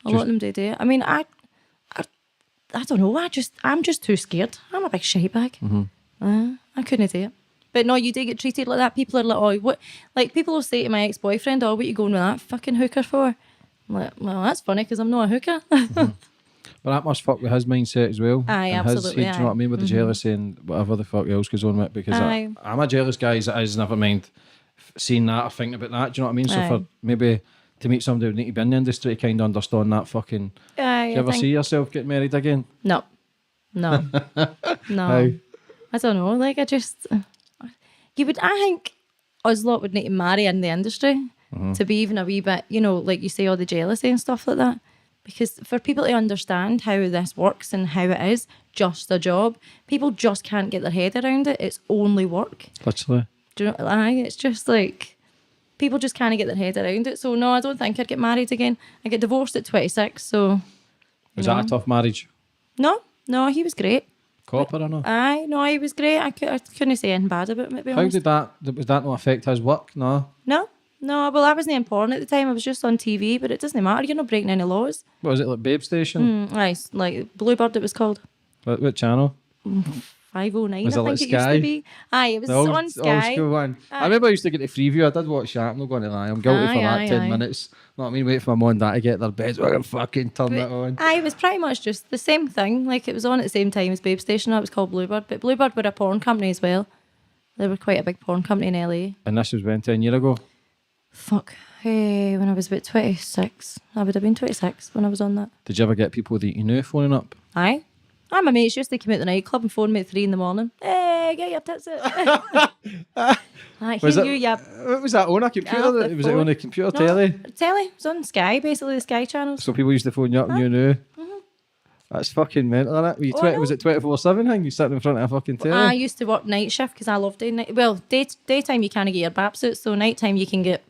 A lot of them do it. I mean, I don't know. I'm just too scared. I'm a big shite bag. I couldn't do it. But no, you do get treated like that. People are like, oh, what? Like, people will say to my ex-boyfriend, oh, what are you going with that fucking hooker for? I'm like, well, that's funny, because I'm not a hooker. Well, that must fuck with his mindset as well. Aye, and absolutely. Do you know what I mean? With the jealousy and whatever the fuck else goes on with it. Because I'm a jealous guy as it is, never mind seeing that or thinking about that. Do you know what I mean? So for maybe to meet somebody who need to be in the industry to kind of understand that fucking... do you ever see yourself get married again? No. No. How? I don't know. Like, I think us lot would need to marry in the industry to be even a wee bit, you know, like you say, all the jealousy and stuff like that. Because for people to understand how this works and how it is just a job, people just can't get their head around it. It's only work. Literally. Do you know? It's just like, people just can't get their head around it. So no, I don't think I'd get married again. I get divorced at 26, so... Was that a tough marriage? No, he was great. Copper or no? Aye, no, he was great. I couldn't say anything bad about him, to be honest. Was that not affect his work? No? No, well, I wasn't in porn at the time. I was just on TV, but it doesn't matter. You're not breaking any laws. What was it, like Babe Station? Nice, like Bluebird it was called. What channel? 509, was I it like think Sky? it used to be. Aye, it was on Sky. Old school one. I remember I used to get the Freeview. I did watch that. I'm not going to lie. I'm guilty for that 10 minutes. Know what I mean? Wait for my mum and dad to get their beds. I can fucking turn it on. Aye, it was pretty much just the same thing. Like, it was on at the same time as Babe Station. It was called Bluebird. But Bluebird were a porn company as well. They were quite a big porn company in LA. And this was when, 10 years ago? Fuck. Hey, when I was about 26. I would have been 26 when I was on that. Did you ever get people that you knew phoning up? Aye. My mates used to come out the nightclub and phone me at 3 a.m. Hey, get your tits out. What was that on a computer? Was it on a computer, telly? Telly. It was on Sky, basically the Sky channels. So people used to phone you up and you knew? That's fucking mental, isn't it? Were you Oh, I know. was it 24/7 thing? You sitting in front of a fucking telly? I used to work night shift because I love doing night. Well, daytime you can't get your bap suit, so nighttime you can get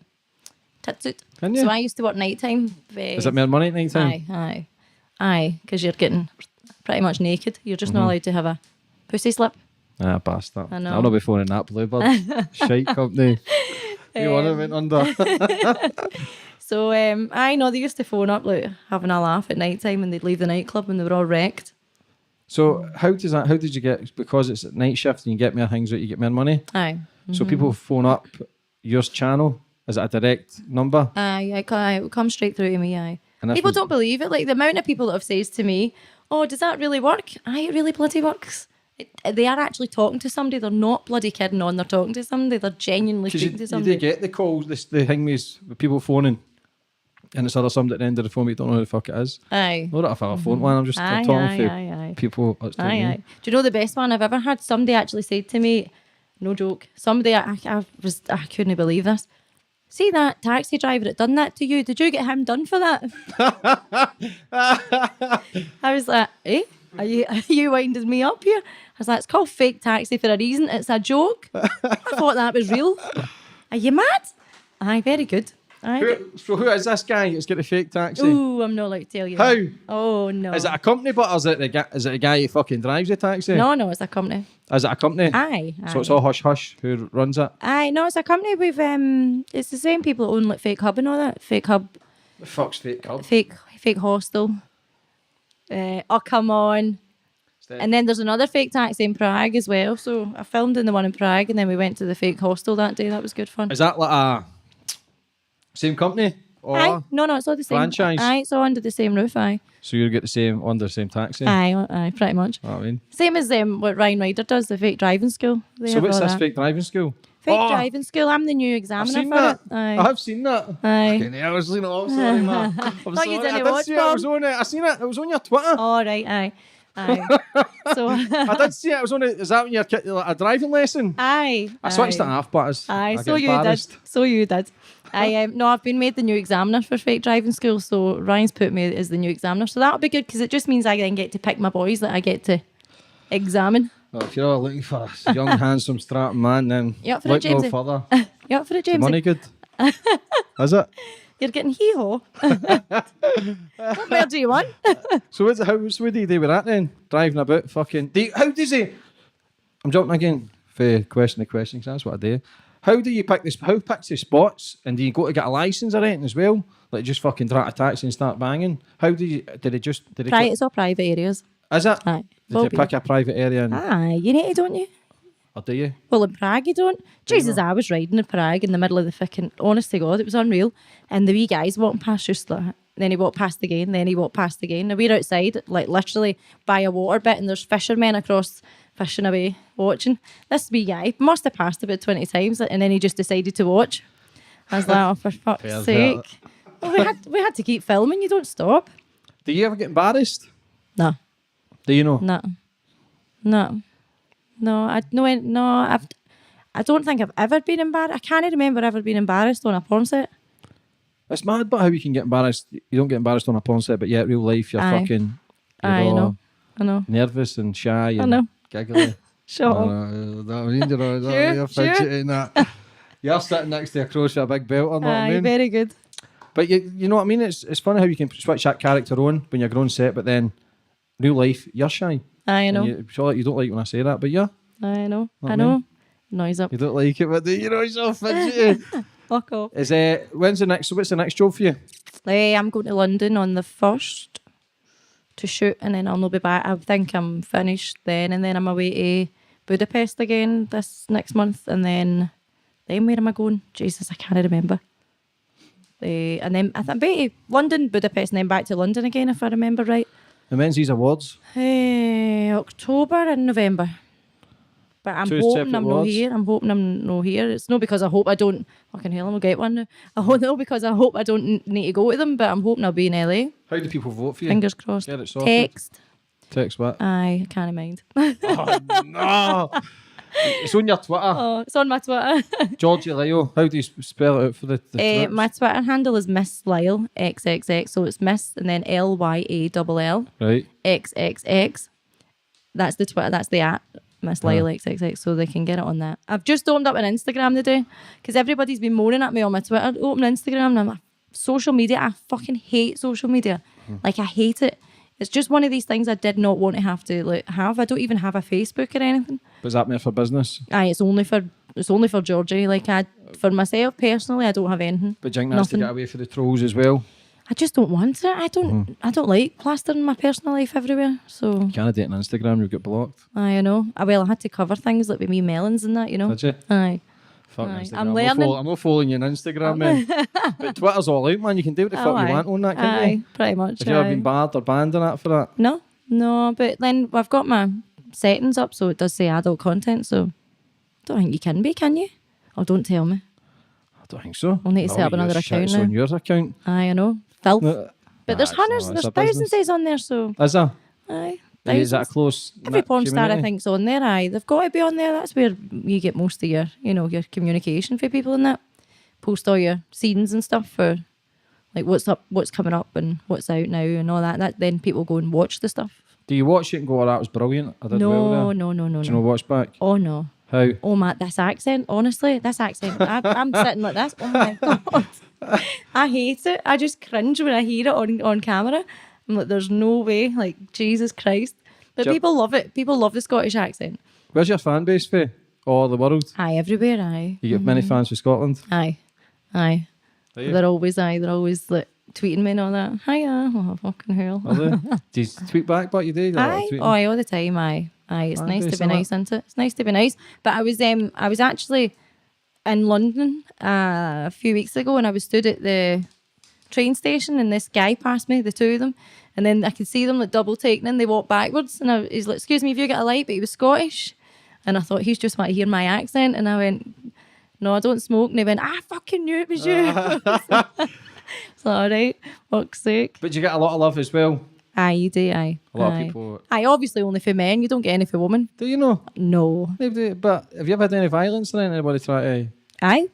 tit suit. Can you? So I used to work nighttime. Is it more money at night time? Aye, because you're getting pretty much naked. You're just not allowed to have a pussy slip. Ah, bastard. I know. I'll not be phoning that Bluebird. Shite company. You want it went under. So I know they used to phone up like having a laugh at night time, and they'd leave the nightclub and they were all wrecked. So how did you get, because it's at night shift and you get more things out, you get more money? Aye. So people phone up your channel, is it a direct number? Aye, it would come straight through to me, aye. And this People was- don't believe it. Like the amount of people that have says to me, "Oh, does that really work?" Aye, it really bloody works. They are actually talking to somebody. They're not bloody kidding on. They're talking to somebody. They're genuinely Because speaking to you somebody. do get the calls, the thing is with people phoning, and it's other somebody at the end of the phone, but you don't know who the fuck it is. Aye. Not that I've had a phone one, I'm just Aye, talking aye, to aye. people. That's doing Aye, me. aye. Do you know the best one I've ever had? Somebody actually said to me, no joke, somebody, I couldn't believe this. See that taxi driver that done that to you? Did you get him done for that? I was like, eh? Are you winding me up here? I was like, it's called fake taxi for a reason. It's a joke. I thought that was real. Are you mad? Aye, very good. Aye. So who is this guy that's got the fake taxi? Ooh, I'm not allowed to tell you. How? That. Oh, no. Is it a company, but is it a guy who fucking drives the taxi? No, it's a company. Is it a company? Aye. So it's all hush hush who runs it? Aye, no, it's a company with it's the same people that own like Fake Hub and all that. Fake Hub, The fuck's fake hub? fake hostel. Oh come on. And then there's another fake taxi in Prague as well. So I filmed in the one in Prague, and then we went to the fake hostel that day. That was good fun. Is that like a same company? Or Aye, no, it's all the same. franchise? Aye, it's all under the same roof. Aye, so you get the same under the same taxi? aye, pretty much. You know what I mean? Same as what Ryan Ryder does, the fake driving school. They So have what's all this that. fake driving school? Fake Oh, driving school. I'm the new I've examiner seen for that. it. Aye. I have seen that. Aye. Fucking hell, I was leaning off, sorry, man. I'm Thought sorry. you didn't I did watch, see it. It was Bob. on it. I seen it. It was on your Twitter. All right, aye. So, I did see it. It was on it. Is that when you're like a driving lesson? aye. I switched it off, but Aye, I so get you did. embarrassed. So you did. No, I've been made the new examiner for fake driving school, so Ryan's put me as the new examiner. So that'll be good because it just means I then get to pick my boys that I get to examine. Well, if you're all looking for a young, handsome, strapping man, then You up for it, look no Jamesy? further. You up for it, The James? money good? Is it? You're getting hee-haw. What more do you want? So what do you do with that then? Driving about, fucking. How does he? I'm jumping again for question to question because that's what I do. How do you pick this? How picks the spots? And do you go to get a license or anything as well? Like just fucking drive a taxi and start banging? How do you? Did it? It's all private areas. Is it? Aye. Did you pick a private area and, Aye, you need to, don't you? or do you? Well, in Prague you don't. Jesus, I was riding in Prague in the middle of the fucking, honest to God, it was unreal. And the wee guys walking past just like, then he walked past again, then he walked past again. Now we're outside, like literally by a water bit, and there's fishermen across fishing away, watching. This wee guy must have passed about 20 times, and then he just decided to watch. I was like, oh, for fuck's Fair sake. Well, we had to keep filming, you don't stop. Do you ever get embarrassed? No, Do you know? no. I don't think I've ever been embarrassed. I can't remember ever being embarrassed on a porn set. It's mad, but how you can get embarrassed. You don't get embarrassed on a porn set, but yet real life, you're Aye. fucking. I You're all I know. nervous and shy and know. giggly. Shut up. You're fidgeting that. You're sitting next to a cross with a big belt on, know what I Aye, mean? very good. But you know what I mean? It's funny how you can switch that character on when you're on set, but then real life, you're shy. I know. And you don't like when I say that, but yeah, I know. What I I know. mean? Noise up. you don't like it, but you know you're so fidgety. Fuck off. What's the next job for you? I'm going to London on the 1st to shoot, and then I'll not be back. I think I'm finished then, and then I'm away to Budapest again this next month, and then where am I going? Jesus, I can't remember. And then I think I'm going to London, Budapest, and then back to London again, if I remember right. And when's these awards? October and November. But I'm Two hoping separate I'm not awards? here. I'm hoping I'm not here. It's not because I hope I don't. Fucking hell, I'm gonna get one now. No, because I hope I don't need to go to them. But I'm hoping I'll be in LA. How do people vote for you? Fingers crossed. Get it sorted. Text. Text what? Aye, I can't mind. Oh no! It's on your Twitter. Oh, it's on my Twitter. Georgie Lyall. How do you spell it out for the Twitch? My Twitter handle is Miss Lyall XXX. So it's Miss and then Lyall Right. XXX. That's the Twitter. That's the at Miss Lyall XXX. So they can get it on that. I've just opened up an Instagram today because everybody's been moaning at me on my Twitter. Open Instagram and I'm like, social media. I fucking hate social media. Like I hate it. It's just one of these things I did not want to have to have. I don't even have a Facebook or anything. But is that meant for business? Aye, it's only for Georgie. Like for myself personally, I don't have anything. But do you think that's to get away from the trolls as well? I just don't want it. I don't like plastering my personal life everywhere. So You can't date on Instagram, you'll get blocked. I know. Well, I had to cover things like with me melons and that, you know. Did you? Aye. Fuck Aye. Instagram. I'm learning. I'm not following you on Instagram, man. But Twitter's all out, man. You can do what the fuck you want on that, can't Aye, you? pretty much. Have you ever aye. been barred or banned on that for that? No, but then I've got my settings up so it does say adult content, so I don't think you can be, can you? Oh, don't tell me. I don't think so. I'll need to set up another account It's now. on your account. Aye, I know. Filth. But there's Nah, hundreds, it's there's a thousands business. on there, so Is there? aye. Is that a Thousands. close Every porn star I community? think's on there, aye. They've got to be on there. That's where you get most of your, your communication for people in that. Post all your scenes and stuff for like what's up, what's coming up and what's out now and all that. That then people go and watch the stuff. Do you watch it and go, oh, that was brilliant? I did well there. No. Do you know watch back? Oh no. How? Oh my, this accent, honestly, this accent. I'm sitting like this. Oh my God. I hate it. I just cringe when I hear it on camera. I'm like, there's no way. Like, Jesus Christ. But people love it. People love the Scottish accent. Where's your fan base for? All the world? Aye, everywhere, aye. You get many fans for Scotland? Aye. Do you? They're always like tweeting me and all that. Hiya. Oh, fucking hell. Are they? Do you tweet back what you do? Aye. Oh, aye, all the time, aye. Aye, it's nice to be decent, nice, isn't it? It's nice to be nice. But I was actually in London a few weeks ago and I was stood at the train station and this guy passed me, the two of them, and then I could see them like double taking and they walked backwards and he's like, excuse me, have you got a light? But he was Scottish and I thought he's just want to hear my accent and I went, no, I don't smoke. And he went, I fucking knew it was you. So alright, fuck's sake. But you get a lot of love as well. Aye, you do, aye. A lot aye. of people. Aye, obviously only for men, you don't get any for women. Do you know? No. But have you ever had any violence or anybody try to Aye.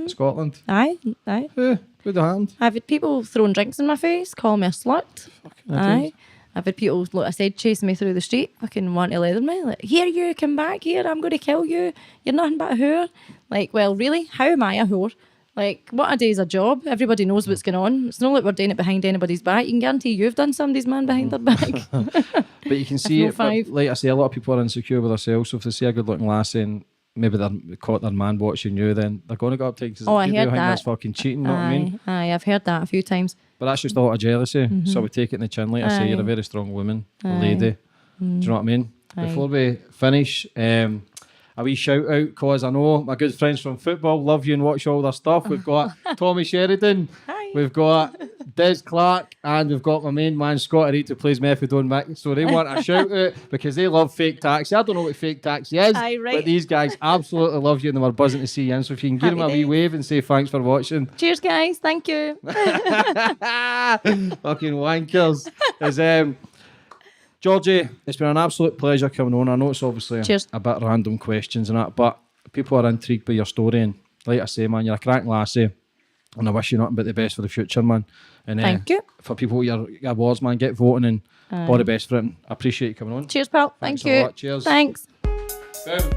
Scotland? Aye. Who? Who'd have happened? I've had people throwing drinks in my face, calling me a slut. Aye. I've had people, like I said, chasing me through the street, fucking want to leather me. Like, here you, come back here, I'm going to kill you. You're nothing but a whore. Like, well, really? How am I a whore? Like, what a day's a job. Everybody knows what's going on. It's not like we're doing it behind anybody's back. You can guarantee you've done somebody's man behind their back. But you can see no it. But five. like I say, a lot of people are insecure with themselves. So if they see a good-looking lassie and maybe they're caught their man watching you, then they're going to go up to you because Oh, I you heard think that. that's fucking cheating. Know what I mean? Aye, I've heard that a few times. But that's just a lot of jealousy. So we take it in the chin. Like I say, you're a very strong woman, a lady. Do you know what I mean? Aye. Before we finish, a wee shout out because I know my good friends from football love you and watch all their stuff. We've got Tommy Sheridan, Hi. we've got Des Clark, and we've got my main man Scott Reed who plays Methadone Mick. So they want a shout out because they love fake taxi. I don't know what fake taxi is, Aye, right. but these guys absolutely love you and they were buzzing to see you. And so if you can give Happy them a wee days. wave and say thanks for watching. Cheers, guys. Thank you. Fucking wankers. Is Georgie, it's been an absolute pleasure coming on. I know it's obviously Cheers. a bit random questions and that, but people are intrigued by your story. And like I say, man, you're a cracking lassie. And I wish you nothing but the best for the future, man. And Thank you. for people, your awards, man, get voting and all the best for it. And I appreciate you coming on. Cheers, pal. Thanks Thank a you. lot. Cheers. Thanks. Boom.